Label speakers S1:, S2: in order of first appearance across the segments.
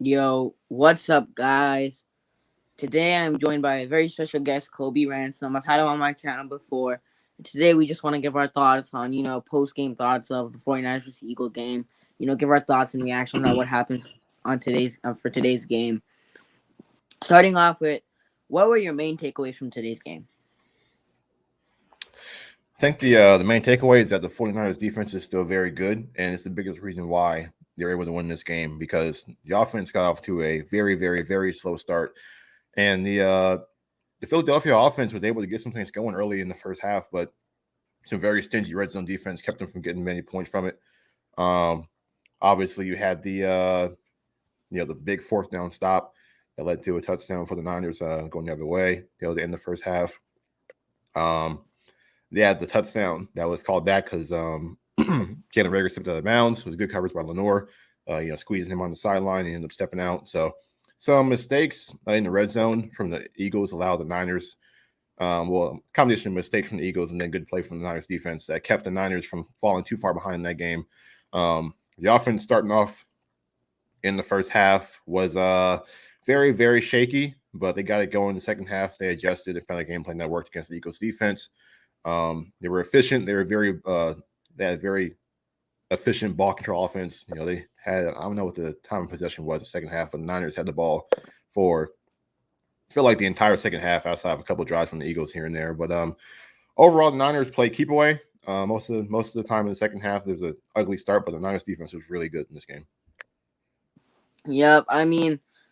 S1: Yo, what's up, guys? Today I'm joined by a very special guest, Kobe Ransom. I've had him on my channel before. Today we just want to give our thoughts on, post-game thoughts of the 49ers vs. Eagle game. Give our thoughts and reactions on what happens on for today's game. Starting off with, what were your main takeaways from today's game?
S2: I think the main takeaway is that the 49ers defense is still very good, and it's the biggest reason why they're able to win this game, because the offense got off to a very, very, very slow start. And the Philadelphia offense was able to get some things going early in the first half, but some very stingy red zone defense kept them from getting many points from it. Obviously, you had the big fourth down stop that led to a touchdown for the Niners going the other way. They were to end the first half. Yeah, the touchdown that was called back because Jalen Reagor stepped out of bounds. It was good coverage by Lenore, squeezing him on the sideline. He ended up stepping out. So some mistakes in the red zone from the Eagles allowed the Niners, a combination of mistakes from the Eagles and then good play from the Niners defense that kept the Niners from falling too far behind in that game. The offense starting off in the first half was very, very shaky, but they got it going in the second half. They adjusted and found a game plan that worked against the Eagles defense. They were efficient. They had very efficient ball control offense. They had, I don't know what the time of possession was the second half, but the Niners had the ball for, I feel like, the entire second half outside of a couple of drives from the Eagles here and there. But overall, the Niners played keep away most of the time in the second half. There was an ugly start, but the Niners defense was really good in this game.
S1: Yep,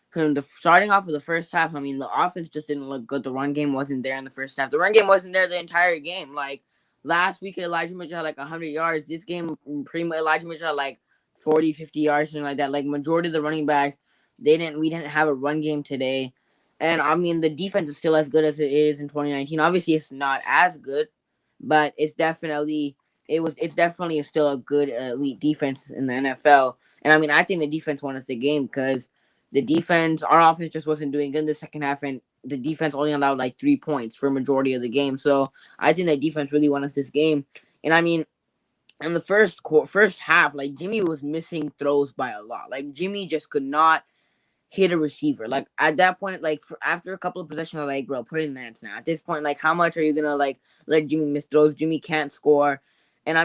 S1: from the starting off of the first half, the offense just didn't look good. The run game wasn't there in the first half. The run game wasn't there the entire game. Like last week, Elijah Mitchell had like 100 yards. This game, pretty much Elijah Mitchell had like 40, 50 yards, something like that. Like majority of the running backs, we didn't have a run game today. And the defense is still as good as it is in 2019. Obviously, it's not as good, but it's definitely still a good elite defense in the NFL. And I think the defense won us the game because our offense just wasn't doing good in the second half, and the defense only allowed like 3 points for a majority of the game. So I think the defense really won us this game. And in the first half, like Jimmy was missing throws by a lot. Like Jimmy just could not hit a receiver. Like at that point, like after a couple of possessions, I was like, bro, put it in the hands now. At this point, like how much are you gonna like let Jimmy miss throws? Jimmy can't score. And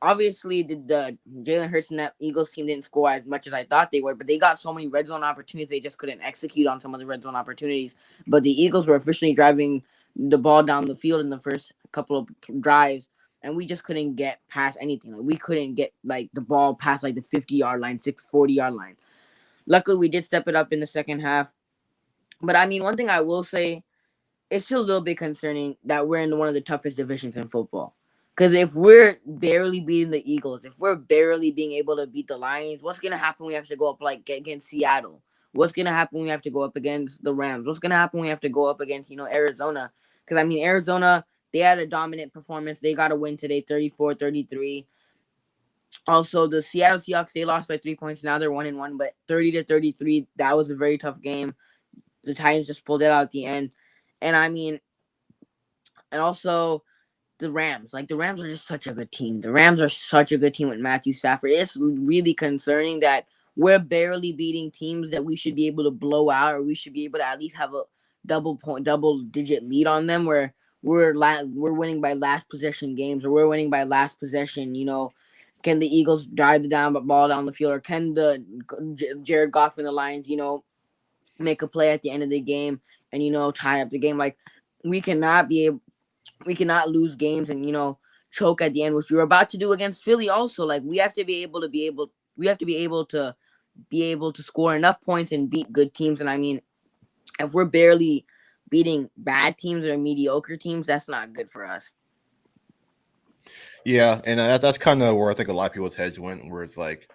S1: obviously the Jalen Hurts and that Eagles team didn't score as much as I thought they would, but they got so many red zone opportunities, they just couldn't execute on some of the red zone opportunities. But the Eagles were officially driving the ball down the field in the first couple of drives, and we just couldn't get past anything. Like we couldn't get like the ball past like the 50-yard line, 40-yard line. Luckily, we did step it up in the second half. But one thing I will say, it's still a little bit concerning that we're in one of the toughest divisions in football. Because if we're barely beating the Eagles, if we're barely being able to beat the Lions, what's going to happen when we have to go up like against Seattle? What's going to happen when we have to go up against the Rams? What's going to happen when we have to go up against, Arizona? Because, Arizona, they had a dominant performance. They got a win today, 34-33. Also, the Seattle Seahawks, they lost by 3 points. Now they're 1-1, but 30-33, that was a very tough game. The Titans just pulled it out at the end. And and also the Rams. Like, the Rams are just such a good team. The Rams are such a good team with Matthew Stafford. It's really concerning that we're barely beating teams that we should be able to blow out, or we should be able to at least have a double-digit lead on them, where we're winning by last possession games, or we're winning by last possession. Can the Eagles drive the ball down the field, or can the Jared Goff and the Lions, make a play at the end of the game and tie up the game? Like we cannot lose games and choke at the end, which we were about to do against Philly. Also, like we have to be able to score enough points and beat good teams. And if we're barely beating bad teams or mediocre teams, that's not good for us.
S2: Yeah, and that's kind of where I think a lot of people's heads went, where it's like,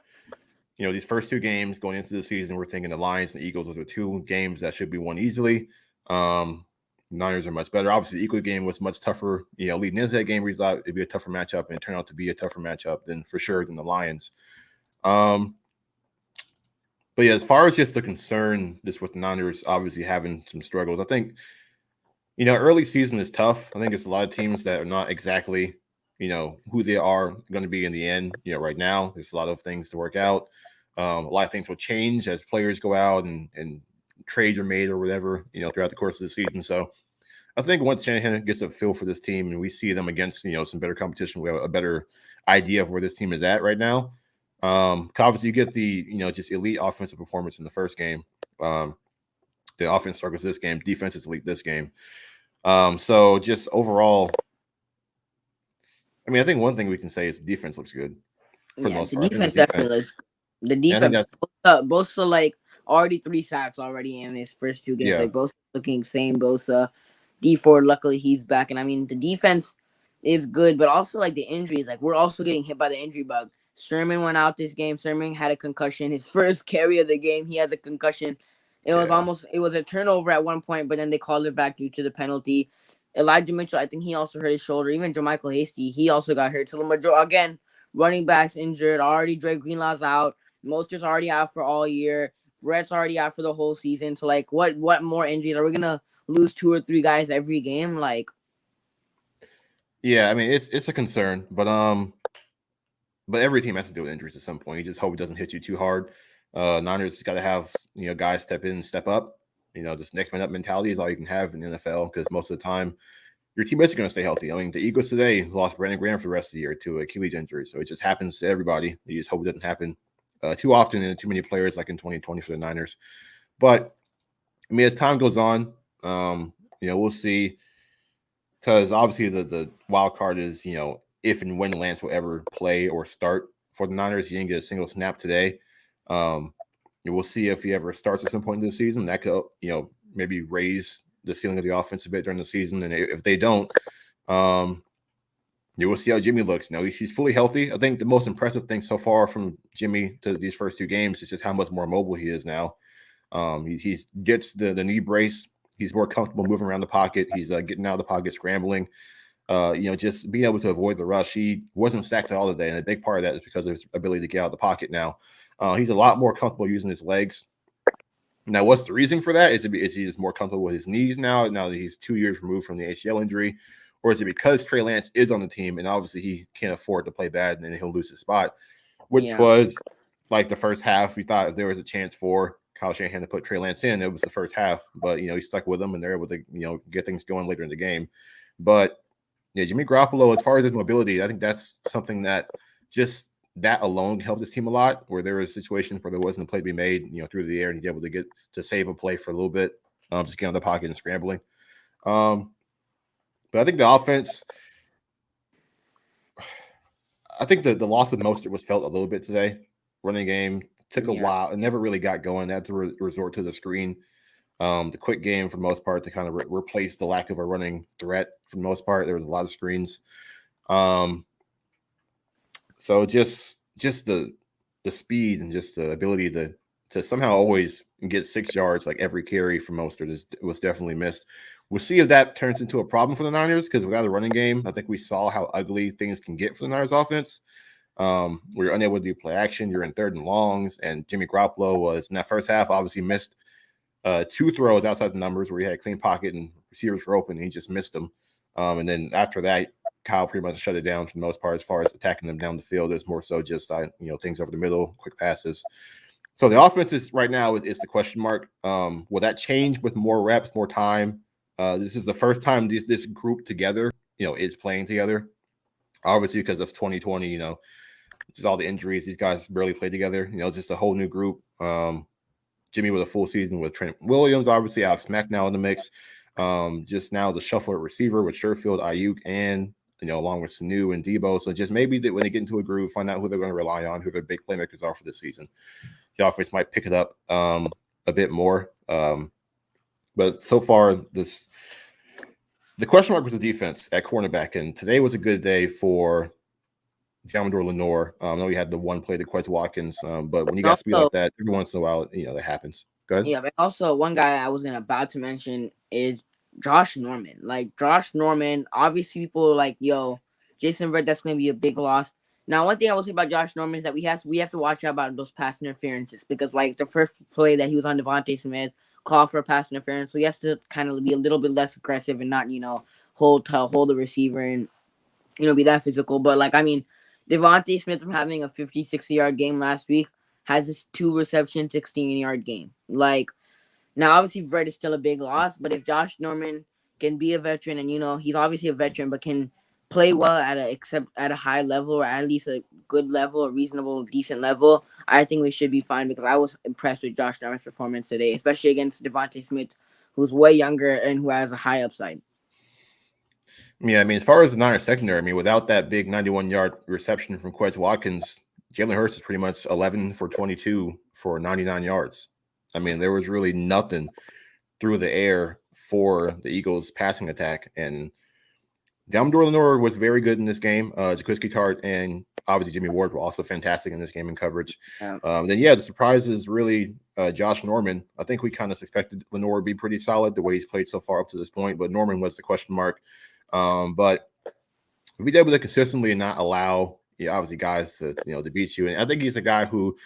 S2: these first two games going into the season, we're thinking the Lions and Eagles, those are two games that should be won easily. Niners are much better. Obviously, the Eagles game was much tougher. Leading into that game, we thought it'd be a tougher matchup, and it turned out to be a tougher matchup than for sure than the Lions. But yeah, as far as just the concern, just with the Niners obviously having some struggles, I think early season is tough. I think it's a lot of teams that are not exactly who they are going to be in the end. Right now there's a lot of things to work out. A lot of things will change as players go out and trades are made or whatever throughout the course of the season. So I think once Shanahan gets a feel for this team and we see them against some better competition, we have a better idea of where this team is at right now. Obviously, you get the just elite offensive performance in the first game. The offense struggles this game, defense is elite this game. So just overall, I mean, I think one thing we can say is the defense looks good for the
S1: Yeah,
S2: most
S1: the
S2: part. I think
S1: defense
S2: the
S1: definitely
S2: defense,
S1: looks. The
S2: and I think
S1: defense,
S2: that's
S1: Bosa like already 3 sacks already in his first two games.
S2: yeah,
S1: Like Bosa looking same Bosa. D Ford, luckily he's back, and I mean the defense is good, but also like the injuries. Like we're also getting hit by the injury bug. Sherman went out this game. Sherman had a concussion. His first carry of the game, he has a concussion.
S2: yeah,
S1: It was a turnover at one point, but then they called it back due to the penalty. Elijah Mitchell, I think he also hurt his shoulder. Even Jermichael Hasty, he also got hurt. So the majority again, running backs injured. Already Dre Greenlaw's out. Mostert's already out for all year. Brett's already out for the whole season. So like, what more injuries are we gonna lose 2 or 3 guys every game? Like,
S2: yeah. I mean, it's a concern, but every team has to deal with injuries at some point. You just hope it doesn't hit you too hard. Niners got to have guys step in and step up. This next man up mentality is all you can have in the NFL because most of the time your teammates are going to stay healthy. I mean, the Eagles today lost Brandon Graham for the rest of the year to Achilles injury, so it just happens to everybody. You just hope it doesn't happen too often and too many players like in 2020 for the Niners. But I mean, as time goes on, we'll see. Because obviously the wild card is if and when Lance will ever play or start for the Niners. He didn't get a single snap today. Um, we'll see if he ever starts at some point in the season. That could maybe raise the ceiling of the offense a bit during the season. And if they don't, you will see how Jimmy looks. He's fully healthy. I think the most impressive thing so far from Jimmy to these first two games is just how much more mobile he is now. He gets the knee brace. He's more comfortable moving around the pocket. He's getting out of the pocket, scrambling. Just being able to avoid the rush. He wasn't sacked at all today, and a big part of that is because of his ability to get out of the pocket now. He's a lot more comfortable using his legs. Now, what's the reason for that? Is he just more comfortable with his knees now that he's 2 years removed from the ACL injury? Or is it because Trey Lance is on the team and obviously he can't afford to play bad and he'll lose his spot? Which
S1: yeah,
S2: was like the first half. We thought if there was a chance for Kyle Shanahan to put Trey Lance in, it was the first half. But, he stuck with them and they're able to, get things going later in the game. But, yeah, Jimmy Garoppolo, as far as his mobility, I think that's something that just that alone helped his team a lot, where there was situations where there wasn't a play to be made, through the air and he's able to get to save a play for a little bit, just get on the pocket and scrambling. But I think the offense, I think the loss of Mostert was felt a little bit today. Running game took a
S1: yeah,
S2: while. It never really got going. They had to resort to the screen, the quick game for the most part to kind of replace the lack of a running threat for the most part. There was a lot of screens. So just the speed and just the ability to somehow always get 6 yards like every carry from Mostert was definitely missed. We'll see if that turns into a problem for the Niners because without a running game, I think we saw how ugly things can get for the Niners offense. We were unable to do play action. You're in third and longs, and Jimmy Garoppolo was in that first half obviously missed 2 throws outside the numbers where he had a clean pocket and receivers were open and he just missed them. And then after that, Kyle pretty much shut it down for the most part as far as attacking them down the field. It's more so just things over the middle, quick passes. So the offense is right now is the question mark. Will that change with more reps, more time? This is the first time this group together, is playing together. Obviously, because of 2020, just all the injuries, these guys barely played together. Just a whole new group. Jimmy with a full season with Trent Williams, obviously Alex Mack now in the mix. Just now the shuffle at receiver with Sherfield, Ayuk, and along with Sanu and Debo. So just maybe that when they get into a groove, find out who they're going to rely on, who their big playmakers are for this season. The offense might pick it up a bit more. But so far, the question mark was the defense at cornerback, and today was a good day for Salvador Lenore. I know he had the one play to Quez Watkins, but when you got speed
S1: Also,
S2: like that, every once in a while, that happens. Go ahead.
S1: yeah, but also one guy I was about to mention is Josh Norman. Like Josh Norman, obviously people like, yo, Jason Red, that's gonna be a big loss. Now, one thing I will say about Josh Norman is that we have to watch out about those pass interferences because like the first play that he was on Devontae Smith called for a pass interference, so he has to kind of be a little bit less aggressive and not hold the receiver and be that physical. But like I mean, Devontae Smith from having a 50, 60 yard game last week has this 2 reception, 16-yard game. Like now, obviously, Vert is still a big loss, but if Josh Norman can be a veteran, and he's obviously a veteran, but can play well at a high level or at least a good level, a reasonable, decent level, I think we should be fine because I was impressed with Josh Norman's performance today, especially against Devontae Smith, who's way younger and who has a high upside.
S2: Yeah, I mean, as far as the Niners secondary, I mean, without that big 91-yard reception from Quez Watkins, Jalen Hurts is pretty much 11 for 22 for 99 yards. I mean, there was really nothing through the air for the Eagles' passing attack. And Dalmor Lenore was very good in this game. Jaquiski Tart and obviously Jimmy Ward were also fantastic in this game in coverage.
S1: Yeah.
S2: The surprise is really Josh Norman. I think we kind of expected Lenore to be pretty solid the way he's played so far up to this point, but Norman was the question mark. But if he's able to consistently not allow, obviously guys to beat you, and I think he's a guy who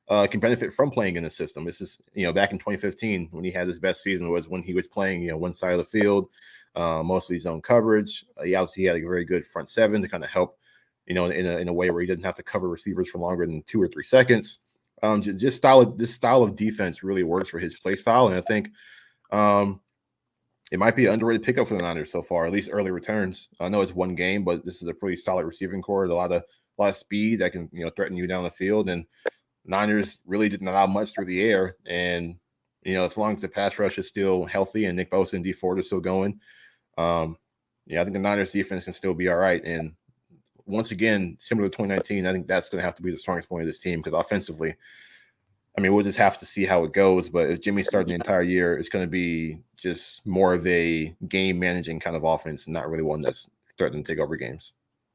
S2: can benefit from playing in the system. This is back in 2015 when he had his best season was when he was playing one side of the field, mostly zone coverage. He obviously had a very good front seven to kind of help, in a way where he didn't have to cover receivers for longer than 2 or 3 seconds. This style of defense really works for his play style, and I think. It might be an underrated pickup for the Niners so far, at least early returns. I know it's one game, but this is a pretty solid receiving core. A lot of speed that can threaten you down the field. And Niners really didn't allow much through the air. And as long as the pass rush is still healthy and Nick Bosa and D Ford are still going, I think the Niners defense can still be all right. And once again, similar to 2019, I think that's going to have to be the strongest point of this team because offensively, I mean, we'll just have to see how it goes. But if Jimmy's starting the entire year, it's going to be just more of a game managing kind of offense and not really one that's threatening to take over games.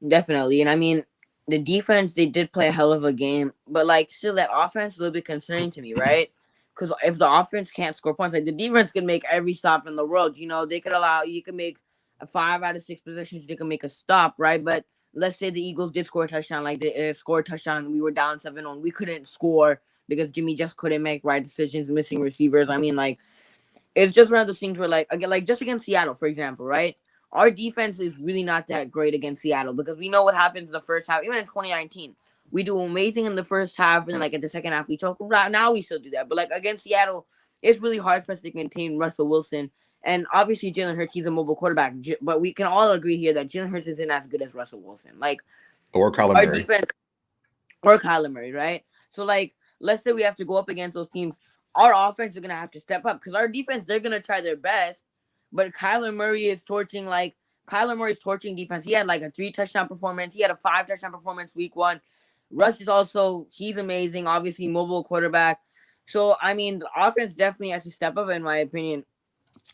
S1: Definitely. And I mean, the defense, they did play a hell of a game, but like still that offense is a little bit concerning to me, right? Because if the offense can't score points, like the defense can make every stop in the world. They could you can make a 5 out of 6 positions, they can make a stop, right? But let's say the Eagles did score a touchdown, like they scored a touchdown, and we were down 7-0. We couldn't score because Jimmy just couldn't make right decisions, missing receivers. I mean, like it's just one of those things where like again, like just against Seattle, for example, right? Our defense is really not that great against Seattle because we know what happens in the first half. Even in 2019, we do amazing in the first half, and then like at the second half, we choke. Now we still do that, but like against Seattle, it's really hard for us to contain Russell Wilson. And obviously, Jalen Hurts, he's a mobile quarterback, but we can all agree here that Jalen Hurts isn't as good as Russell Wilson. Like
S2: Or Kyler
S1: our
S2: Murray.
S1: defense or Kyler Murray, right? So like, let's say we have to go up against those teams. Our offense is gonna have to step up because our defense, they're gonna try their best, but Kyler Murray is torching defense. He had like a 3 touchdown performance. He had a 5 touchdown performance week 1. Russ is also he's amazing. Obviously, mobile quarterback. So I mean, the offense definitely has to step up in my opinion.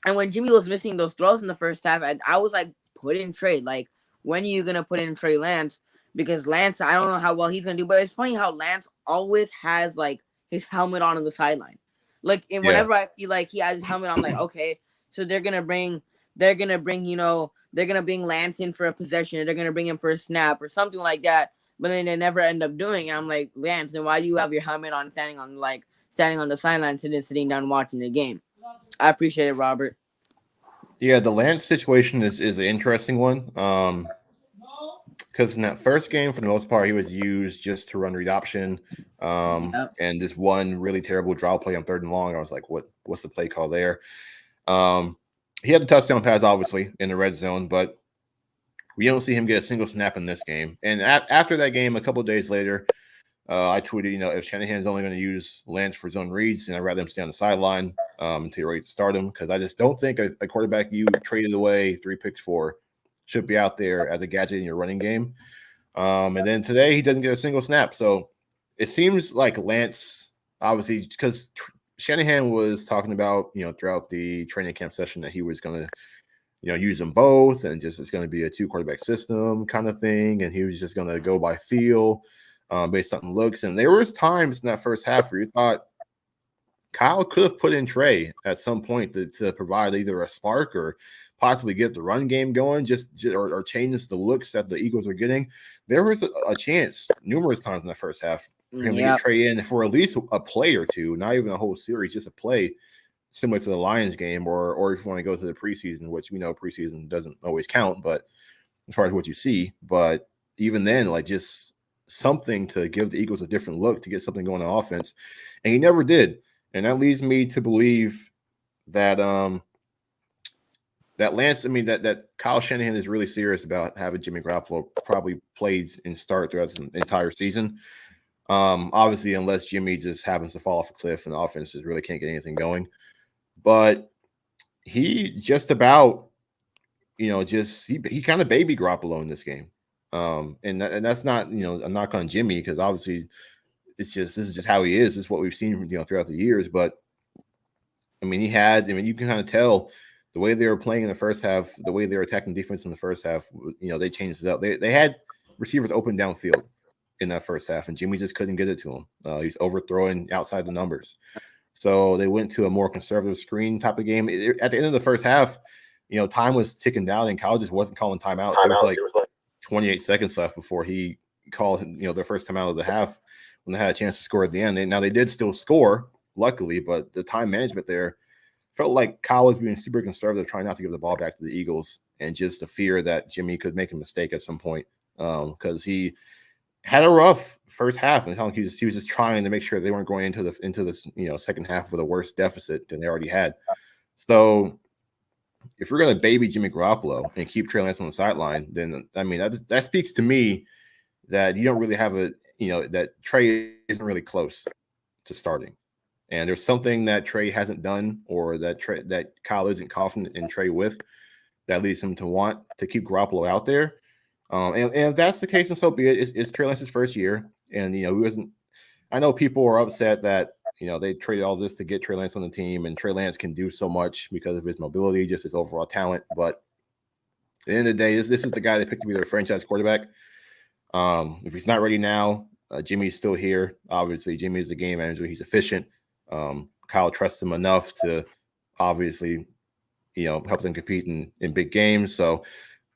S1: And when Jimmy was missing those throws in the first half, I was like, put in Trey. Like, when are you gonna put in Trey Lance? Because Lance, I don't know how well he's gonna do, but it's funny how Lance always has like his helmet on the sideline. Like, and
S2: Yeah.
S1: whenever I feel like he has his helmet, I'm like, okay, so they're gonna bring Lance in for a possession, or they're gonna bring him for a snap or something like that. But then they never end up doing it. I'm like, Lance, then why do you have your helmet on, standing on the sideline, sitting down watching the game? I appreciate it, Robert.
S2: Yeah, the Lance situation is an interesting one. Because in that first game, for the most part, he was used just to run read option.
S1: Yep.
S2: And this one really terrible draw play on 3rd and long, I was like, what's the play call there? He had the touchdown pass, obviously, in the red zone, but we don't see him get a single snap in this game. And after that game, a couple of days later, I tweeted, if Shanahan's only going to use Lance for zone reads, and I'd rather him stay on the sideline until you're ready to start him, because I just don't think a quarterback you traded away 3 picks for should be out there as a gadget in your running game. And then today, he doesn't get a single snap. So it seems like Lance, obviously, because Shanahan was talking about, throughout the training camp session that he was going to use them both, and just it's going to be a two quarterback system kind of thing, and he was just going to go by feel, based on looks. And there was times in that first half where you thought Kyle could have put in Trey at some point to provide either a spark or possibly get the run game going, or change the looks that the Eagles are getting. There was a chance numerous times in the first half for him to get
S1: Yep.
S2: Trey in for at least a play or two, not even a whole series, just a play similar to the Lions game, or if you want to go to the preseason, which we know preseason doesn't always count, but as far as what you see, but even then, like just something to give the Eagles a different look to get something going on offense, and he never did. And that leads me to believe that that Lance, I mean that Kyle Shanahan is really serious about having Jimmy Garoppolo probably played and start throughout the entire season. Obviously, unless Jimmy just happens to fall off a cliff and the offense just really can't get anything going. But he just about, he kind of baby Garoppolo in this game. And that's not, a knock on Jimmy, because obviously this is just how he is. This is what we've seen from, throughout the years. But I mean, you can kind of tell the way they were playing in the first half, the way they were attacking defense in the first half, they changed it up. They had receivers open downfield in that first half, and Jimmy just couldn't get it to him. He's overthrowing outside the numbers. So they went to a more conservative screen type of game. At the end of the first half, time was ticking down, and Kyle just wasn't calling timeouts. It was like 28 seconds left before he called, their first time out of the half when they had a chance to score at the end. Now they did still score, luckily, but the time management there felt like Kyle was being super conservative, trying not to give the ball back to the Eagles, and just the fear that Jimmy could make a mistake at some point, because he had a rough first half, and he was just trying to make sure they weren't going into this second half with a worse deficit than they already had. So if we're going to baby Jimmy Garoppolo and keep Trey Lance on the sideline, then I mean that speaks to me that you don't really have that Trey isn't really close to starting, and there's something that Trey hasn't done, or that Kyle isn't confident in Trey with, that leads him to want to keep Garoppolo out there. And if that's the case, and so be it. It's Trey Lance's first year, and he wasn't. I know people are upset that they traded all this to get Trey Lance on the team, and Trey Lance can do so much because of his mobility, just his overall talent. But at the end of the day, this is the guy they picked to be their franchise quarterback. If he's not ready now, Jimmy's still here. Obviously, Jimmy's the game manager. He's efficient. Kyle trusts him enough to obviously, help them compete in big games. So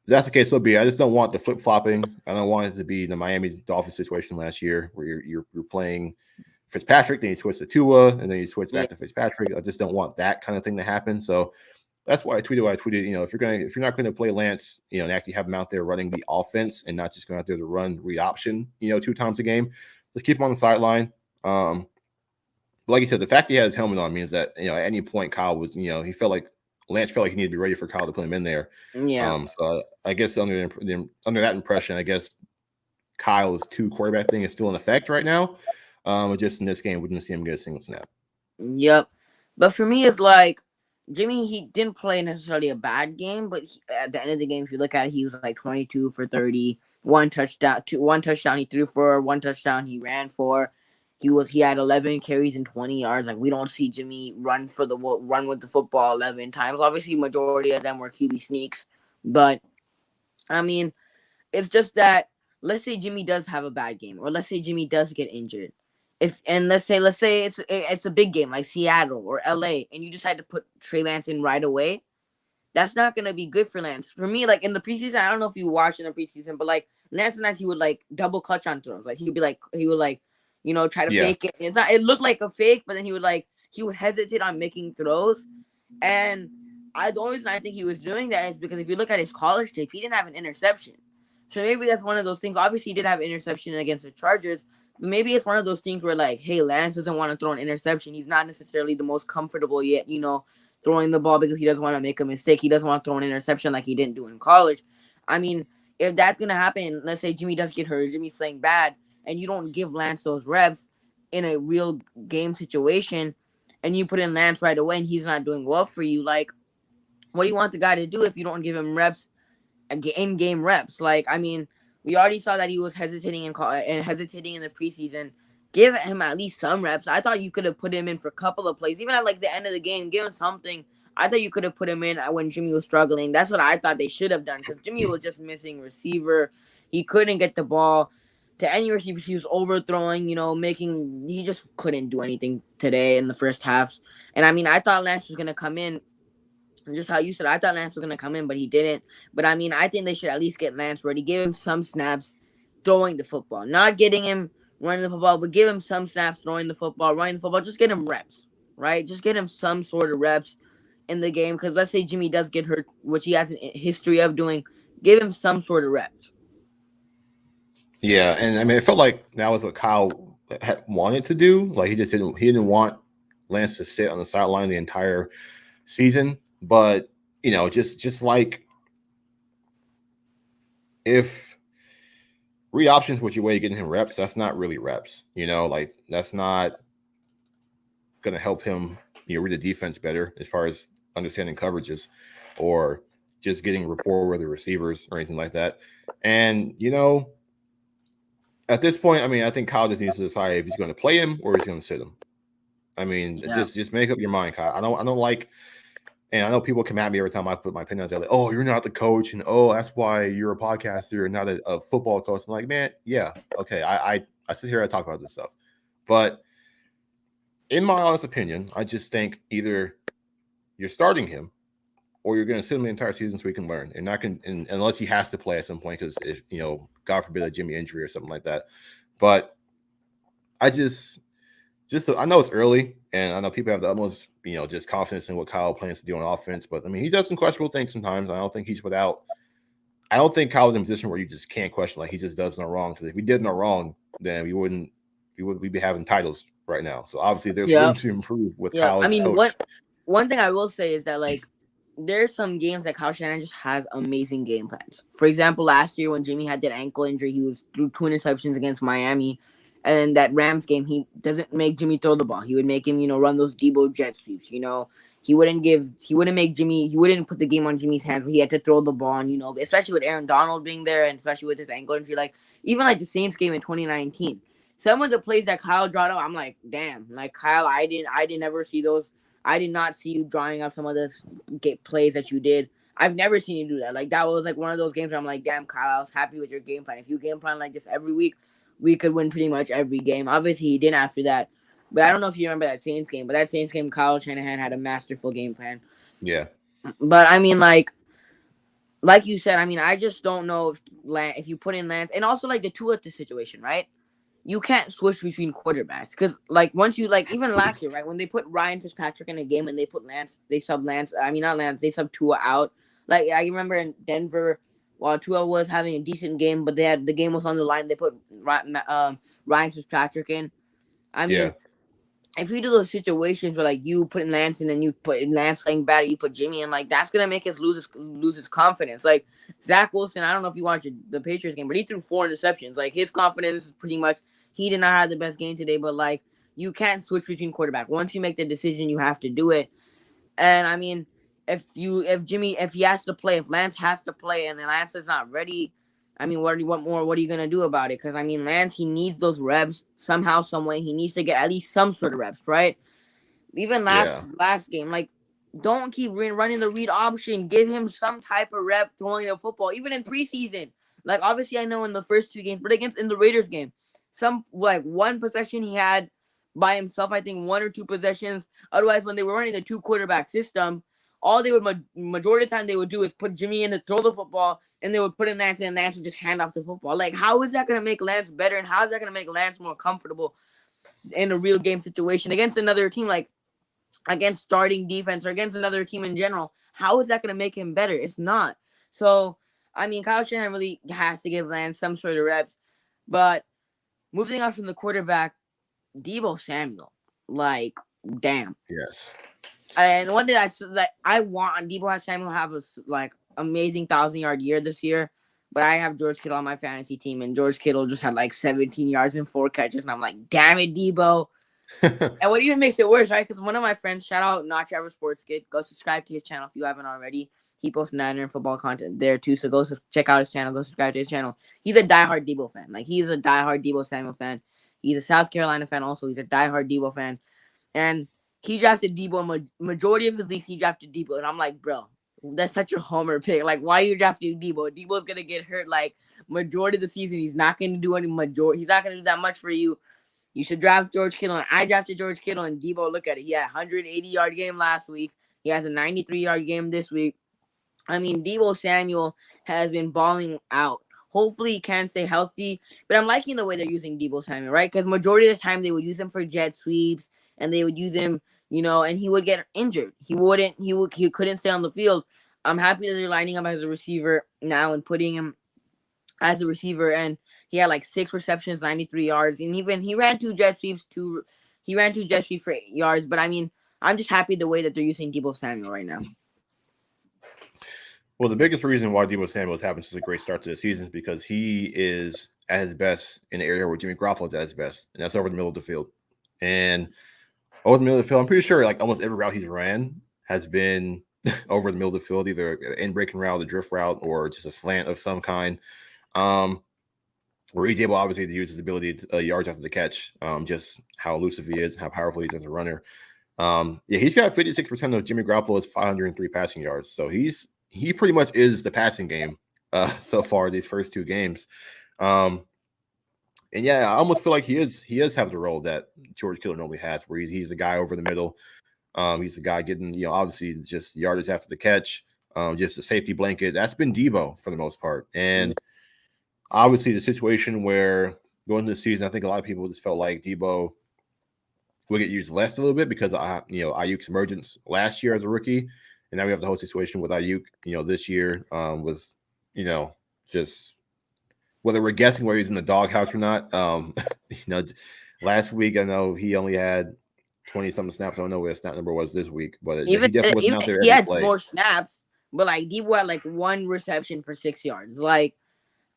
S2: if that's the case, so be it. I just don't want the flip flopping. I don't want it to be the Miami Dolphins situation last year where you're playing Fitzpatrick, then you switch to Tua, and then you switch back to Fitzpatrick. I just don't want that kind of thing to happen. So that's why I tweeted what I tweeted. If you're not going to play Lance, and actually have him out there running the offense and not just going out there to run read option, 2 times a game, let's keep him on the sideline. But like you said, the fact he had his helmet on means that, at any point Kyle was, he felt like Lance felt like he needed to be ready for Kyle to put him in there.
S1: Yeah.
S2: So I guess under that impression, I guess Kyle's 2 quarterback thing is still in effect right now. Just in this game, we didn't see him get a single snap.
S1: Yep. But for me, it's like Jimmy, he didn't play necessarily a bad game, but at the end of the game, if you look at it, he was like 22 for 30, one touchdown, one touchdown he threw for, one touchdown he ran for. He had 11 carries and 20 yards. Like, we don't see Jimmy run with the football 11 times. Obviously, majority of them were QB sneaks, but I mean, it's just that, let's say Jimmy does have a bad game, or let's say Jimmy does get injured. Let's say it's a big game like Seattle or LA, and you decide to put Trey Lance in right away. That's not gonna be good for Lance. For me, like in the preseason, I don't know if you watched in the preseason, but like Lance and he would like double clutch on throws. Like he would try to fake it. It looked like a fake, but then he would hesitate on making throws. And the only reason I think he was doing that is because if you look at his college tape, he didn't have an interception. So maybe that's one of those things. Obviously, he did have an interception against the Chargers. But maybe it's one of those things where, like, hey, Lance doesn't want to throw an interception. He's not necessarily the most comfortable yet, throwing the ball because he doesn't want to make a mistake. He doesn't want to throw an interception like he didn't do in college. I mean, if that's going to happen, let's say Jimmy does get hurt, Jimmy's playing bad, and you don't give Lance those reps in a real game situation, and you put in Lance right away and he's not doing well for you, like, what do you want the guy to do if you don't give him reps, in-game reps? Like, I mean, we already saw that he was hesitating in the preseason. Give him at least some reps. I thought you could have put him in for a couple of plays, even at like the end of the game. Give him something. I thought you could have put him in when Jimmy was struggling. That's what I thought they should have done because Jimmy was just missing receiver. He couldn't get the ball to any receivers. He was overthrowing, making. He just couldn't do anything today in the first half. And I mean, I thought Lance was gonna come in. Just how you said, I thought Lance was gonna come in, but he didn't. But I mean, I think they should at least get Lance ready, give him some snaps throwing the football, not getting him running the football, but give him some snaps throwing the football, running the football. Just get him reps, right? Just get him some sort of reps in the game. Because let's say Jimmy does get hurt, which he has a history of doing, give him some sort of reps.
S2: Yeah, and I mean, it felt like that was what Kyle had wanted to do. Like he just didn't. He didn't want Lance to sit on the sideline the entire season. But just like if read options was your way of getting him reps, that's not really reps. Like that's not going to help him. Read the defense better as far as understanding coverages, or just getting rapport with the receivers or anything like that. And at this point, I mean, I think Kyle just needs to decide if he's going to play him or he's going to sit him. I mean, just make up your mind, Kyle. I don't like, and I know people come at me every time I put my opinion out there, like, oh, you're not the coach, and oh, that's why you're a podcaster and not a football coach. I'm like, man, yeah, okay. I sit here and talk about this stuff, but in my honest opinion, I just think either you're starting him or you're going to sit him the entire season so he can learn, and unless he has to play at some point because if God forbid a Jimmy injury or something like that. But I I know it's early, and I know people have the utmost just confidence in what Kyle plans to do on offense. But I mean, he does some questionable things sometimes. I don't think he's without. I don't think Kyle's in a position where you just can't question, like he just does no wrong. Because if we did no wrong, then we'd be having titles right now. So obviously there's room to improve with Kyle as a coach.
S1: One thing I will say is that like there's some games that Kyle Shanahan just has amazing game plans. For example, last year when Jimmy had that ankle injury, he was threw 2 interceptions against Miami. And then that Rams game, he doesn't make Jimmy throw the ball. He would make him, run those Debo jet sweeps. He wouldn't put the game on Jimmy's hands where he had to throw the ball. And, especially with Aaron Donald being there, and especially with his ankle injury, like even like the Saints game in 2019. Some of the plays that Kyle drawed up, I'm like, damn, like Kyle, I didn't ever see those. I did not see you drawing up some of the plays that you did. I've never seen you do that. Like that was like one of those games where I'm like, damn, Kyle, I was happy with your game plan. If you game plan like this every week, we could win pretty much every game. Obviously, he didn't after that. But I don't know if you remember that Saints game. But that Saints game, Kyle Shanahan had a masterful game plan.
S2: Yeah.
S1: But I mean, like you said, I mean, I just don't know if you put in Lance, and also like the Tua situation, right? You can't switch between quarterbacks because, like, once you like even last year, right, when they put Ryan Fitzpatrick in a game and they put Lance, they sub Lance. I mean, not Lance, they sub Tua out. Like I remember in Denver, while Tua was having a decent game, but the game was on the line. They put Ryan Fitzpatrick in. I mean, if you do those situations where like you put in Lance and then you put in Lance playing bad, you put Jimmy in, like that's gonna make us lose his confidence. Like Zach Wilson, I don't know if you watched the Patriots game, but he threw 4 interceptions. Like his confidence is pretty much he did not have the best game today. But like you can't switch between quarterback. Once you make the decision, you have to do it. And I mean, if he has to play, if Lance has to play, and then Lance is not ready, I mean, what are you gonna do about it? Because I mean, Lance, he needs those reps somehow, some way. He needs to get at least some sort of reps, right? Even last game, like, don't keep running the read option. Give him some type of rep throwing the football, even in preseason. Like, obviously, I know in the first 2 games, but in the Raiders game, some like one possession he had by himself. I think 1 or 2 possessions. Otherwise, when they were running the 2 quarterback system, all they would majority of the time they would do is put Jimmy in to throw the football, and they would put in Lance, and Lance would just hand off the football. Like, how is that going to make Lance better, and how is that going to make Lance more comfortable in a real game situation against another team, like against starting defense or against another team in general? How is that going to make him better? It's not. So, I mean, Kyle Shanahan really has to give Lance some sort of reps. But moving on from the quarterback, Deebo Samuel, like, damn.
S2: Yes.
S1: And one thing I want on Deebo Samuel to have a like amazing 1,000-yard year this year, but I have George Kittle on my fantasy team, and George Kittle just had like 17 yards and 4 catches, and I'm like, damn it, Deebo. And what even makes it worse, right? Because one of my friends, shout out Not Trevor Sports Kid, go subscribe to his channel if you haven't already. He posts Niner and football content there too, so go check out his channel. Go subscribe to his channel. He's a diehard Deebo fan. Like, he's a diehard Deebo Samuel fan. He's a South Carolina fan also. He's a diehard Deebo fan. And he drafted Debo. Majority of his leagues, he drafted Debo, and I'm like, bro, that's such a homer pick. Like, why are you drafting Debo? Debo's gonna get hurt like majority of the season. He's not gonna do any majority. He's not gonna do that much for you. You should draft George Kittle. And I drafted George Kittle, and Debo. Look at it. He had a 180-yard game last week. He has a 93-yard game this week. I mean, Debo Samuel has been balling out. Hopefully, he can stay healthy. But I'm liking the way they're using Debo Samuel, right? Because majority of the time they would use him for jet sweeps, and they would use him, and he would get injured. He wouldn't. He couldn't stay on the field. I'm happy that they're lining up as a receiver now and putting him as a receiver, and he had like 6 receptions, 93 yards, and even he ran two jet sweeps. He ran two jet sweeps for 8 yards. But I mean, I'm just happy the way that they're using Debo Samuel right now.
S2: Well, the biggest reason why Debo Samuel is having such a great start to the season is because he is at his best in the area where Jimmy Garoppolo is at his best, and that's over the middle of the field. And over the middle of the field, I'm pretty sure like almost every route he's ran has been over the middle of the field, either an in-breaking route, a drift route, or just a slant of some kind. Where he's able, obviously, to use his ability to yards after the catch, just how elusive he is, how powerful he is as a runner. He's got 56% of Jimmy Garoppolo's 503 passing yards. So he pretty much is the passing game so far these first two games. And I almost feel like he is having the role that George Kittle normally has, where he's the guy over the middle. He's the guy getting, obviously just yardage after the catch, just a safety blanket. That's been Debo for the most part. And obviously the situation where going into the season, I think a lot of people just felt like Debo will get used less a little bit because Ayuk's emergence last year as a rookie. And now we have the whole situation with Ayuk, this year was, just whether we're guessing whether he's in the doghouse or not. Last week, I know he only had 20-something snaps. I don't know what his snap number was this week, but he definitely wasn't out there every
S1: he had
S2: play.
S1: more snaps, but like Debo had like 1 reception for 6 yards. Like,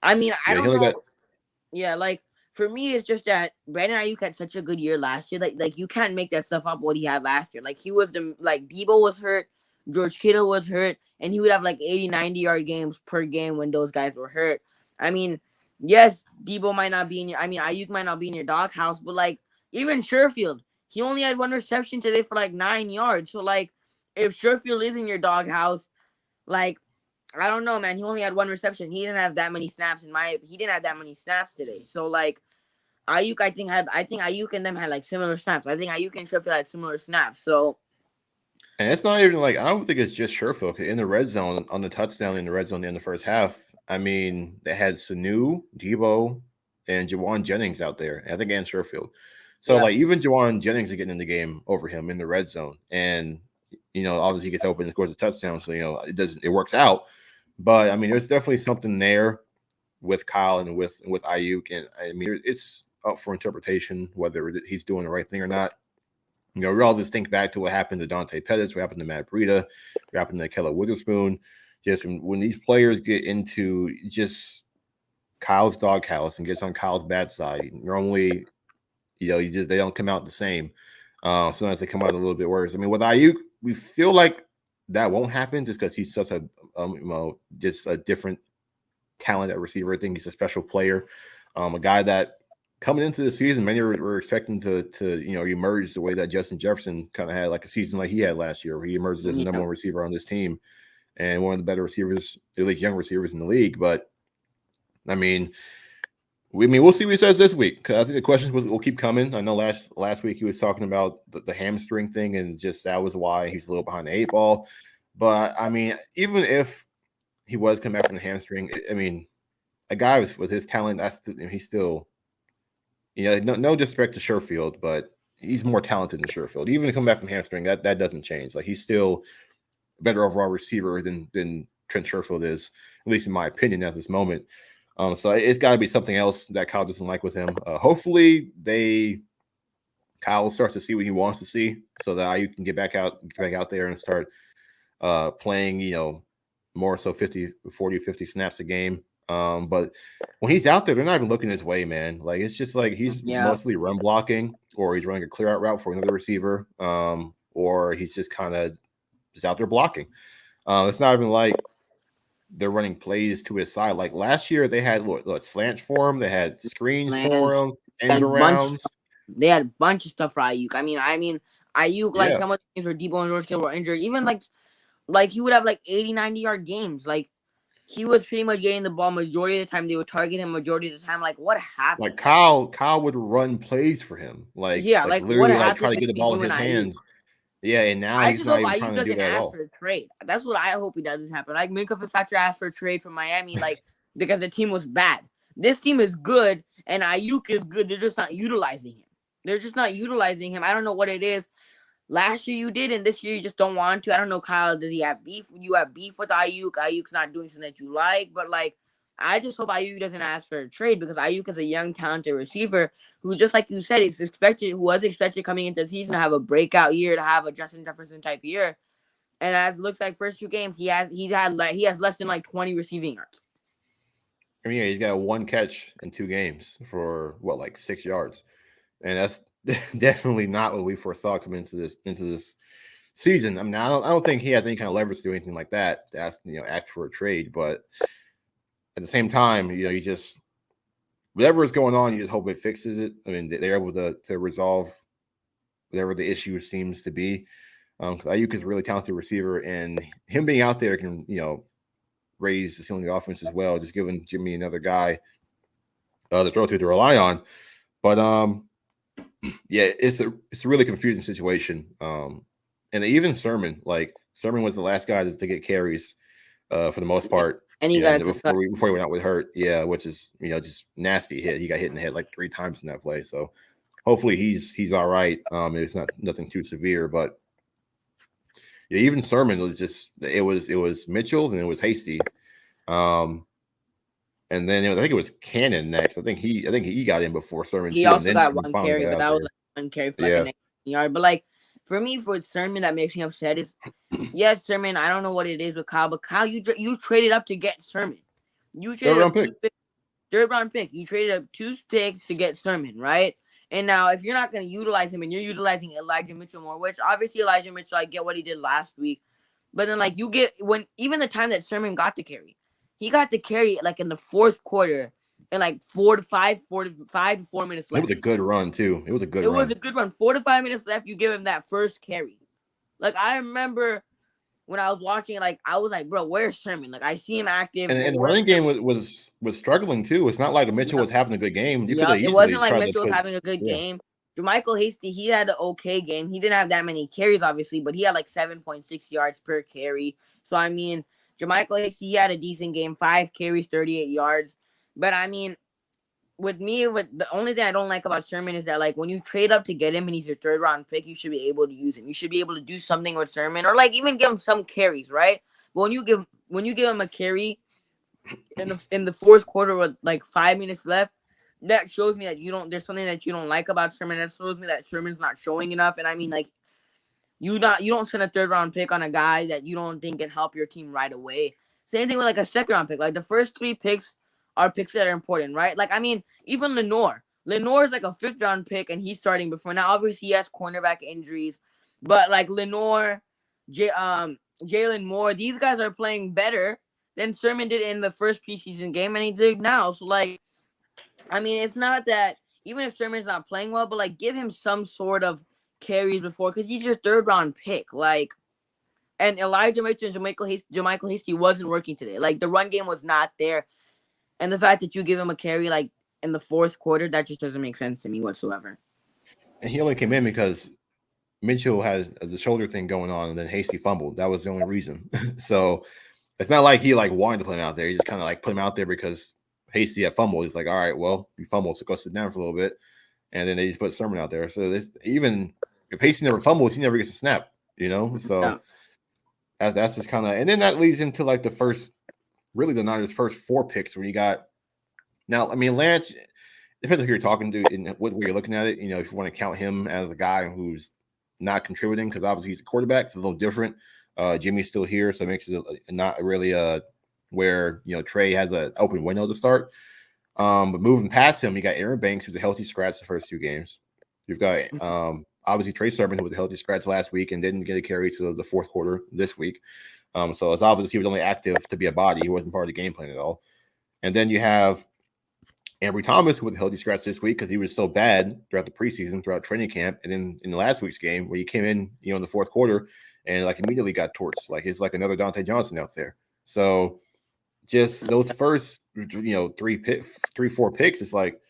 S1: I mean, I don't know. Like for me, it's just that Brandon Ayuk had such a good year last year. Like you can't make that stuff up what he had last year. Like Debo was hurt, George Kittle was hurt, and he would have like 80, 90-yard games per game when those guys were hurt. I mean, yes, Ayuk might not be in your doghouse, but like even Sherfield, he only had 1 reception today for like 9 yards. So like if Sherfield is in your doghouse, like I don't know, man. He only had 1 reception. He didn't have that many snaps he didn't have that many snaps today. So like Ayuk, I think Ayuk and them had like similar snaps. I think Ayuk and Sherfield had similar snaps. So
S2: and it's not even like I don't think it's just Sherfield in the red zone on the touchdown in the red zone in the first half. I mean, they had Sanu, Debo, and Jawan Jennings out there. I think and Sherfield. So like even Jawan Jennings is getting in the game over him in the red zone, and obviously he gets open and scores a touchdown. So it works out. But I mean, there's definitely something there with Kyle and with Ayuk, and I mean, it's up for interpretation whether he's doing the right thing or not. We all just think back to what happened to Dante Pettis, what happened to Matt Breida, what happened to Keller Witherspoon. Just when these players get into just Kyle's doghouse and gets on Kyle's bad side, normally, they don't come out the same. Sometimes they come out a little bit worse. I mean, with Ayuk, we feel like that won't happen just because he's such a just a different talent at receiver. I think he's a special player, a guy that coming into the season, many were expecting to emerge the way that Justin Jefferson kind of had like a season like he had last year, where he emerged as the number 1 receiver on this team and one of the better receivers, at least young receivers in the league. But I mean, we'll see what he says this week. I think the questions will keep coming. I know last week he was talking about the hamstring thing, and just that was why he's a little behind the 8 ball. But I mean, even if he was coming back from the hamstring, I mean, a guy with his talent, he's still, no disrespect to Sherfield, but he's more talented than Sherfield. Even to come back from hamstring, that doesn't change. Like he's still a better overall receiver than Trent Sherfield is, at least in my opinion at this moment. So it's got to be something else that Kyle doesn't like with him. Hopefully Kyle starts to see what he wants to see, so that you can get back out there and start playing, more so 40, 50 snaps a game. But when he's out there, they're not even looking his way, man. Like it's just like he's mostly run blocking, or he's running a clear out route for another receiver, or he's just kind of just out there blocking. It's not even like they're running plays to his side. Like last year, they had slants for him, they had screens for him, end arounds.
S1: They had a bunch of stuff for Ayuk. I mean, Ayuk, like
S2: Yeah,
S1: some of the games where Debo and George Kittle were injured, even like he would have like 80, 90 yard games. Like he was pretty much getting the ball majority of the time. They would target him majority of the time. Like what happened?
S2: like Kyle would run plays for him,
S1: Yeah,
S2: like
S1: like what
S2: literally like try
S1: happened
S2: to get the
S1: between
S2: ball in
S1: you and
S2: his
S1: Ayuk?
S2: hands. Yeah, and now
S1: I
S2: he's
S1: just
S2: not
S1: hope
S2: even
S1: Ayuk
S2: trying to do
S1: doesn't
S2: that at
S1: ask
S2: all.
S1: for a trade. That's what I hope he doesn't happen. Like Minka Fitzpatrick asked for a trade from Miami, like because the team was bad. This team is good, and Ayuk is good. They're just not utilizing him. They're just not utilizing him. I don't know what it is. Last year you did, and this year you just don't want to. I don't know, Kyle. Does he have beef? You have beef with Ayuk. Ayuk's not doing something that you like, but like, I just hope Ayuk doesn't ask for a trade because Ayuk is a young, talented receiver who, just like you said, who was expected coming into the season to have a breakout year, to have a Justin Jefferson type year. And as it looks like, first 2 games he has less than like 20 receiving yards.
S2: I mean, yeah, he's got a 1 catch in 2 games for what, like 6 yards, and that's definitely not what we foresaw coming into this season. I mean, I don't think he has any kind of leverage to do anything like that to ask for a trade. But at the same time, you just whatever is going on, you just hope it fixes it. I mean, they're able to resolve whatever the issue seems to be. Because Ayuk is a really talented receiver, and him being out there can raise the ceiling of the offense as well, just giving Jimmy another guy to throw to rely on. But yeah, it's a really confusing situation. And even Sermon was the last guy to get carries for the most part.
S1: And he got
S2: And
S1: a concussion.
S2: before he went out with hurt, yeah, which is just nasty hit. He got hit in the head like 3 times in that play. So hopefully he's all right. It's not nothing too severe, but yeah, even Sermon was just it was Mitchell and it was Hasty. And then I think it was Cannon next. I think he got in before Sermon
S1: He
S2: too, and
S1: also
S2: then
S1: got
S2: Sermon
S1: one
S2: finally
S1: carry,
S2: got
S1: but
S2: out
S1: that was
S2: there.
S1: like one carry for like a
S2: Yeah,
S1: 19 yard. But like for me, for Sermon, that makes me upset is yes, Sermon. I don't know what it is with Kyle, but Kyle, you traded up to get Sermon. You
S2: third
S1: traded
S2: round
S1: up
S2: pick.
S1: third round pick. You traded up 2 picks to get Sermon, right? And now if you're not going to utilize him and you're utilizing Elijah Mitchell more, which obviously Elijah Mitchell, I get what he did last week, but then like you get when even the time that Sermon got to carry, he got to carry like in the fourth quarter and like 4 to 4 minutes
S2: It was
S1: left.
S2: a good run too. It was a good
S1: It was a
S2: run.
S1: good run. 4 to 5 minutes left. You give him that first carry. Like I remember when I was watching, like I was like, bro, where's Sherman? Like I see him active, but
S2: And the
S1: where's
S2: running
S1: Sherman?
S2: game was struggling too. It's not like Mitchell
S1: Yep,
S2: was having a good game. You could have
S1: yep. It
S2: easily
S1: wasn't like
S2: tried to
S1: Mitchell was
S2: put
S1: having a good
S2: yeah.
S1: game. Jermichael Hasty, he had an okay game. He didn't have that many carries, obviously, but he had like 7.6 yards per carry. So I mean, Jermichael Hasty, he had a decent game, 5 carries, 38 yards. But I mean, with the only thing I don't like about Sherman is that like when you trade up to get him and he's your third round pick, you should be able to use him. You should be able to do something with Sherman or like even give him some carries, right? But when you give him a carry in the fourth quarter with like 5 minutes left, that shows me that you don't. There's something that you don't like about Sherman. That shows me that Sherman's not showing enough. And I mean, like you don't send a third round pick on a guy that you don't think can help your team right away. Same thing with like a second round pick. Like the first 3 picks are picks that are important, right? Like I mean, even Lenore. Lenore is like a fifth round pick and he's starting before. Now obviously he has cornerback injuries, but like Lenore, Jalen Moore, these guys are playing better than Sermon did in the first preseason game and he did now. So like I mean, it's not that even if Sherman's not playing well, but like give him some sort of carries before because he's your third round pick. Like, and Elijah Mitchell and Jermichael Hasty wasn't working today. Like the run game was not there, and the fact that you give him a carry like in the fourth quarter, that just doesn't make sense to me whatsoever.
S2: And he only came in because Mitchell has the shoulder thing going on, and then Hasty fumbled. That was the only reason. So it's not like he like wanted to put him out there. He just kind of like put him out there because Hasty had fumbled. He's like, all right, well, you fumbled, so go sit down for a little bit. And then they just put Sermon out there. So this, even if Hasty never fumbles, he never gets a snap.
S1: Yeah.
S2: So that's just kind of, and then that leads into like the Niners' first 4 picks where you got now. I mean, Lance depends on who you're talking to and what way you're looking at it. If you want to count him as a guy who's not contributing, because obviously he's a quarterback, it's a little different. Jimmy's still here, so it makes it not really where Trey has an open window to start. But moving past him, you got Aaron Banks, who's a healthy scratch the first 2 games. You've got obviously Trey Sermon, who was a healthy scratch last week and didn't get a carry to the fourth quarter this week. So it's obvious he was only active to be a body. He wasn't part of the game plan at all. And then you have Ambry Thomas with a healthy scratch this week because he was so bad throughout the preseason, throughout training camp, and then in the last week's game where he came in, in the fourth quarter and like immediately got torched. Like it's like another Dante Johnson out there. So just those first, three, 4 picks, it's like,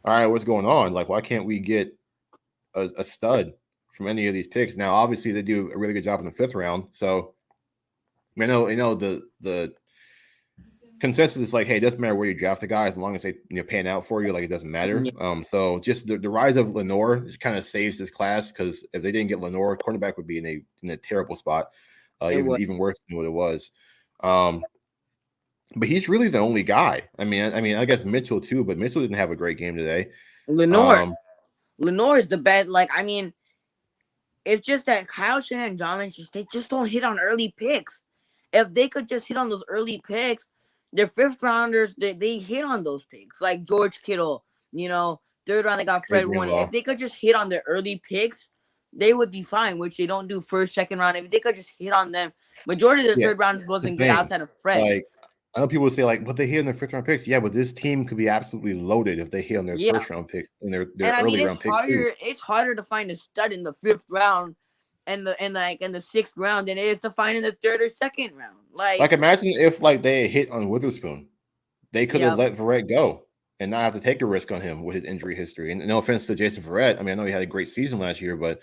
S2: all right, what's going on? Like, why can't we get a stud from any of these picks? Now, obviously, they do a really good job in the 5th round. So I know the consensus is like, hey, it doesn't matter where you draft the guy as long as they pan out for you. Like, it doesn't matter.
S1: Yeah,
S2: So just the rise of Lenore kind of saves this class because if they didn't get Lenore, cornerback would be in a terrible spot,
S1: it was
S2: even worse than what it was. But he's really the only guy. I guess Mitchell too, but Mitchell didn't have a great game today.
S1: Lenore.
S2: Um,
S1: Lenore is the best. Like, it's just that Kyle Shanahan and John Lynch they just don't hit on early picks. If they could just hit on those early picks, their 5th rounders, they hit on those picks. Like George Kittle, 3rd round they got
S2: Dre
S1: Fred Warner.
S2: Greenlaw.
S1: If they could just hit on their early picks, they would be fine, which they don't do 1st, 2nd round. If they could just hit on them, majority of the
S2: Yeah,
S1: 3rd rounders
S2: the
S1: wasn't good
S2: thing.
S1: outside of Fred.
S2: Like, I know people say like, but they hit in their 5th round picks. Yeah, but this team could be absolutely loaded if they hit on their
S1: Yeah.
S2: 1st round picks and their
S1: And
S2: early
S1: it's
S2: round picks too.
S1: harder. It's harder to find a stud in the 5th round, and in the 6th round than it is to find in the 3rd or 2nd round.
S2: Like, imagine if like they had hit on Witherspoon, they could have
S1: Yep.
S2: let Verrett go and not have to take a risk on him with his injury history. And no offense to Jason Verrett, I know he had a great season last year, but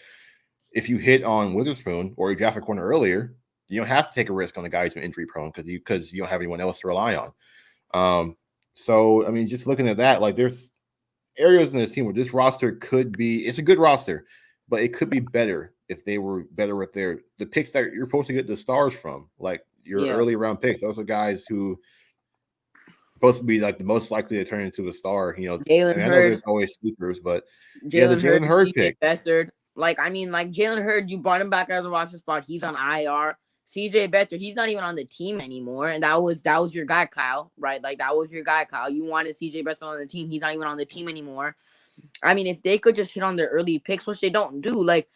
S2: if you hit on Witherspoon or you draft a corner earlier, you don't have to take a risk on a guy who's been injury prone because you don't have anyone else to rely on. So just looking at that, like there's areas in this team where this roster could be. It's a good roster, but it could be better if they were better with the picks that you're supposed to get the stars from, like your
S1: Yeah.
S2: early round picks. Those are guys who supposed to be like the most likely to turn into a star.
S1: Jalen
S2: I know
S1: Hurd,
S2: there's always sleepers, but yeah, the
S1: Jalen Hurd,
S2: Jalen Hurd
S1: CJ
S2: pick.
S1: Beathard. Like Jalen Hurd, you brought him back as a roster spot. He's on IR. CJ Beathard, he's not even on the team anymore, and that was your guy, Kyle. Right? Like that was your guy, Kyle. You wanted CJ Beathard on the team. He's not even on the team anymore. If they could just hit on their early picks, which they don't do, like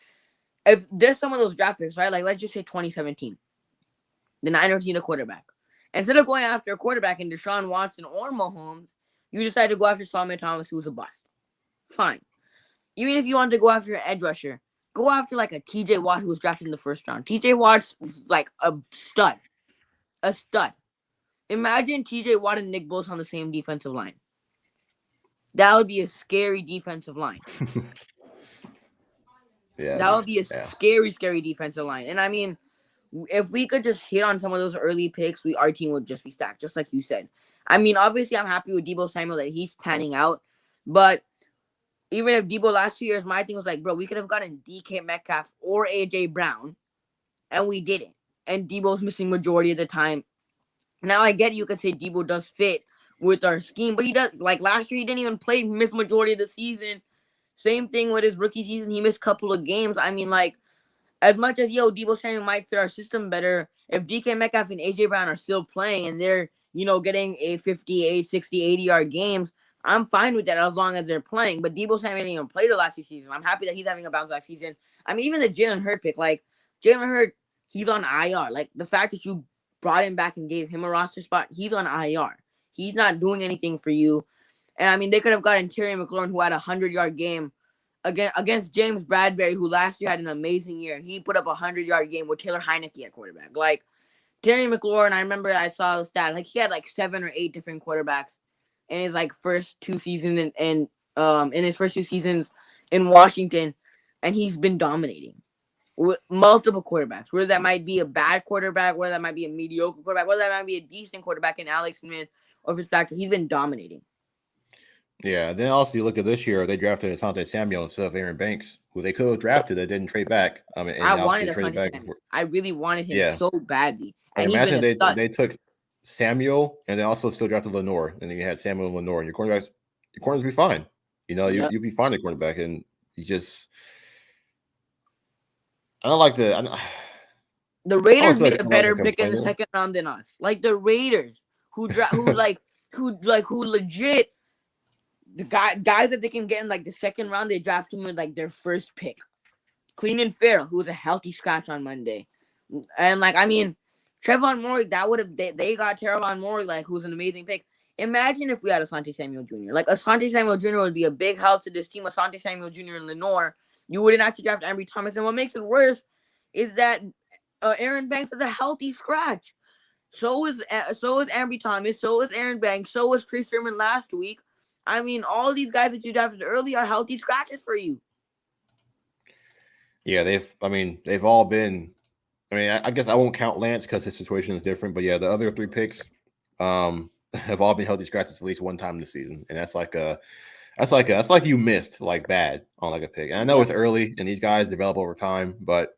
S1: if there's some of those draft picks, right? Like let's just say 2017, the Niners need a quarterback. Instead of going after a quarterback in Deshaun Watson or Mahomes, you decide to go after Solomon Thomas, who's a bust. Fine. Even if you want to go after an edge rusher, go after like a TJ Watt who was drafted in the 1st round. TJ Watt's like a stud. A stud. Imagine TJ Watt and Nick Bosa on the same defensive line. That would be a scary defensive line.
S2: Yeah,
S1: That would be a
S2: yeah.
S1: scary, scary defensive line. And if we could just hit on some of those early picks, our team would just be stacked, just like you said. Obviously, I'm happy with Deebo Samuel that he's panning out, but even if Deebo last 2 years, my thing was like, bro, we could have gotten DK Metcalf or AJ Brown, and we didn't. And Deebo's missing majority of the time. Now I get you could say Deebo does fit with our scheme, but he does. Like last year, he didn't even play, miss majority of the season. Same thing with his rookie season, he missed a couple of games. As much as Deebo Samuel might fit our system better, if DK Metcalf and AJ Brown are still playing and they're getting a 58, 60, 80-yard games, I'm fine with that as long as they're playing. But Deebo Samuel didn't even play the last 2 seasons. I'm happy that he's having a bounce back season. Even the Jalen Hurd pick, like Jalen Hurd, he's on IR. Like the fact that you brought him back and gave him a roster spot, he's on IR. He's not doing anything for you. And they could have gotten Terry McLaurin, who had a 100-yard game against James Bradbury, who last year had an amazing year. He put up a 100-yard game with Taylor Heineke at quarterback. Like Terry McLaurin, I remember I saw the stat. Like he had like 7 or 8 different quarterbacks in his first 2 seasons and in his first 2 seasons in Washington, and he's been dominating with multiple quarterbacks. Whether that might be a bad quarterback, whether that might be a mediocre quarterback, whether that might be a decent quarterback in Alex Smith or Fitzpatrick, he's been dominating.
S2: Yeah. Then also you look at this year, they drafted Asante Samuel instead of Aaron Banks, who they could have drafted that didn't trade back.
S1: I
S2: And
S1: wanted
S2: obviously
S1: a
S2: traded
S1: Sunday
S2: back
S1: Samuel.
S2: before.
S1: I really wanted him
S2: Yeah.
S1: so badly,
S2: Like
S1: and he's been
S2: imagine
S1: a stud.
S2: they took Samuel and then also still drafted Lenore, and then you had Samuel and Lenore, and your corners would be fine.
S1: Yep.
S2: You'd be fine at cornerback, and you just I don't like the.
S1: The
S2: I don't
S1: Raiders
S2: feel like
S1: made a
S2: I'm like a
S1: better pick in the
S2: complainer.
S1: 2nd round than us. Like the Raiders, who legit the guys that they can get in like the 2nd round, they draft them with like their first pick. Clean Farrell, who was a healthy scratch on Monday, and Trevon Moore, that would have they got Trevon Moore, like who's an amazing pick. Imagine if we had Asante Samuel Jr. Like, Asante Samuel Jr. would be a big help to this team. Asante Samuel Jr. and Lenore. You wouldn't have to draft Ambry Thomas. And what makes it worse is that Aaron Banks is a healthy scratch. So is Ambry Thomas. So is Aaron Banks. So was Trey Sermon last week. I mean, all these guys that you drafted early are healthy scratches for you.
S2: Yeah, they've all been. I mean, I guess I won't count Lance because his situation is different. But yeah, the other 3 picks have all been healthy scratches at least one time this season, and that's like you missed like bad on like a pick. And I know it's early, and these guys develop over time, but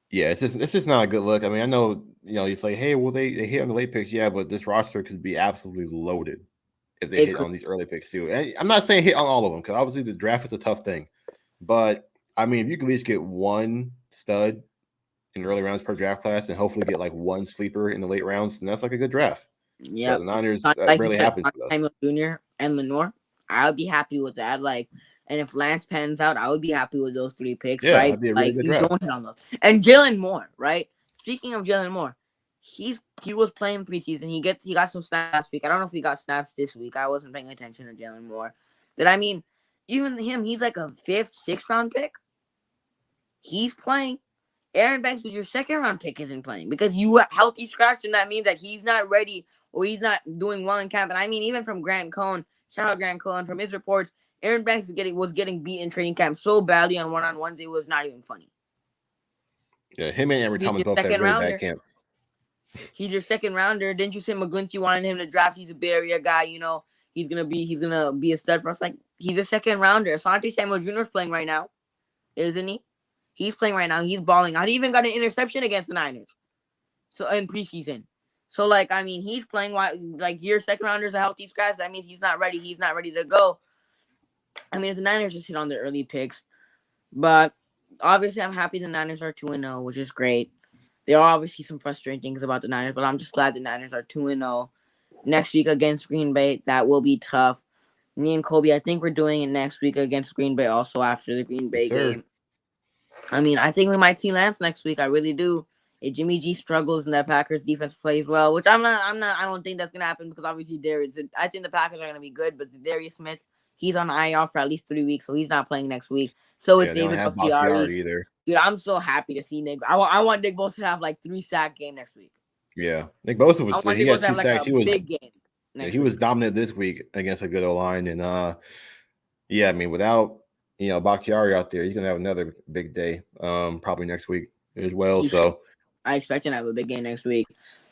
S2: yeah, it's just not a good look. I mean, I know you say, hey, well they hit on the late picks, yeah, but this roster could be absolutely loaded if they hit on these early picks too. And I'm not saying hit on all of them because obviously the draft is a tough thing, but I mean, if you could at least get one stud in the early rounds per draft class and hopefully get like one sleeper in the late rounds, then that's like a good draft.
S1: Yeah,
S2: so the Niners
S1: like
S2: rarely happens to us.
S1: Samuel Jr. and Lenore, I would be happy with that. Like, and if Lance pans out, I would be happy with those 3 picks,
S2: Yeah,
S1: right?
S2: that'd be a really
S1: Like,
S2: good
S1: you
S2: draft.
S1: don't hit on those. And Jalen Moore, right? Speaking of Jalen Moore, he was playing preseason. He got some snaps last week. I don't know if he got snaps this week. I wasn't paying attention to Jalen Moore. But I mean, even him, he's like a 5th, 6th round pick. He's playing. Aaron Banks, who's your 2nd round pick, isn't playing because you are healthy scratch, and that means that he's not ready or he's not doing well in camp. And I mean, even from Grant Cohn, shout out Grant Cohn, from his reports, Aaron Banks was getting beat in training camp so badly on one-on-ones, it was not even funny.
S2: Yeah, him and Ambry Thomas both had really bad camp.
S1: He's your 2nd rounder. Didn't you say McGlinchey wanted him to draft? He's a Bay Area guy, he's gonna be a stud for us. Like, he's a 2nd rounder. Asante Samuel Jr. is playing right now, isn't he? He's playing right now. He's balling out. He even got an interception against the Niners. So in preseason. So like, I mean, he's playing like your 2nd rounder's a healthy scratch. That means he's not ready. He's not ready to go. I mean, if the Niners just hit on their early picks. But obviously I'm happy the Niners are 2-0, which is great. There are obviously some frustrating things about the Niners, but I'm just glad the Niners are 2-0. Next week against Green Bay, that will be tough. Me and Kobe, I think we're doing it next week against Green Bay also after the Green Bay game. I mean, I think we might see Lance next week. I really do. If Jimmy G struggles and that Packers defense plays well, which I don't think that's gonna happen because obviously I think the Packers are gonna be good, but Darius Smith, he's on IR for at least 3 weeks, so he's not playing next week. So with David Bakhtiari either. Dude, I'm so happy to see Nick. I want Nick Bosa to have like 3-sack game next week.
S2: Yeah, Nick Bosa was. He had 2 sacks. He was
S1: big game.
S2: He was dominant this week against a good O-line, and yeah, I mean, without Bakhtiari out there, he's gonna have another big day, probably next week as well. So
S1: I expect him to have a big game next week.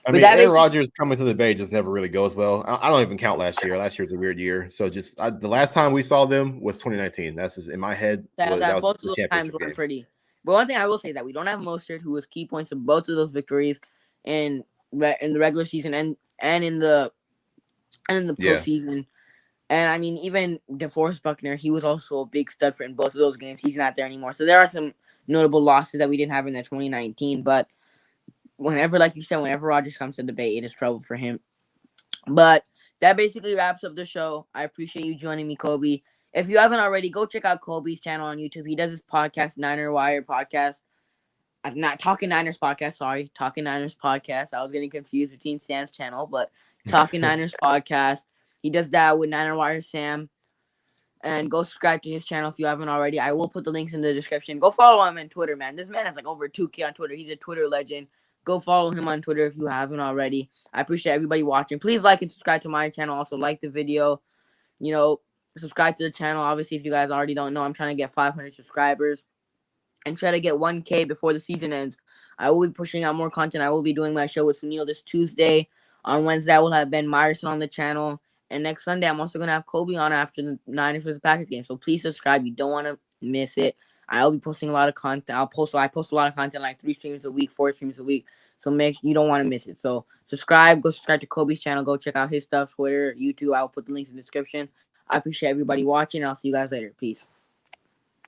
S2: I mean, Aaron Rodgers coming to the Bay just never really goes well. I don't even count last year. Last year's a weird year. So just the last time we saw them was 2019. That's just in my head.
S1: That was both of those times weren't pretty. But one thing I will say is that we don't have Mostert, who was key points of both of those victories in the regular season and in the postseason. And I mean, even DeForest Buckner, he was also a big stud in both of those games. He's not there anymore. So there are some notable losses that we didn't have in the 2019. But whenever, like you said, whenever Rodgers comes to the Bay, it is trouble for him. But that basically wraps up the show. I appreciate you joining me, Kobe. If you haven't already, go check out Kobe's channel on YouTube. He does his podcast, Niner Wire podcast. I'm not Talking Niners podcast, sorry. Talking Niners podcast. I was getting confused between Sam's channel, but Talking Niners podcast. He does that with Niner Wire Sam. And go subscribe to his channel if you haven't already. I will put the links in the description. Go follow him on Twitter, man. This man has like over 2K on Twitter. He's a Twitter legend. Go follow him on Twitter if you haven't already. I appreciate everybody watching. Please like and subscribe to my channel. Also, like the video. Subscribe to the channel. Obviously, if you guys already don't know, I'm trying to get 500 subscribers and try to get 1K before the season ends. I will be pushing out more content. I will be doing my show with Sunil this Tuesday. On Wednesday, I will have Ben Myerson on the channel. And next Sunday, I'm also going to have Kobe on after the Niners vs. Packers game. So please subscribe. You don't want to miss it. I'll be posting a lot of content. I post a lot of content, like 3 streams a week, 4 streams a week. So you don't want to miss it. So subscribe. Go subscribe to Kobe's channel. Go check out his stuff, Twitter, YouTube. I will put the links in the description. I appreciate everybody watching. I'll see you guys later. Peace.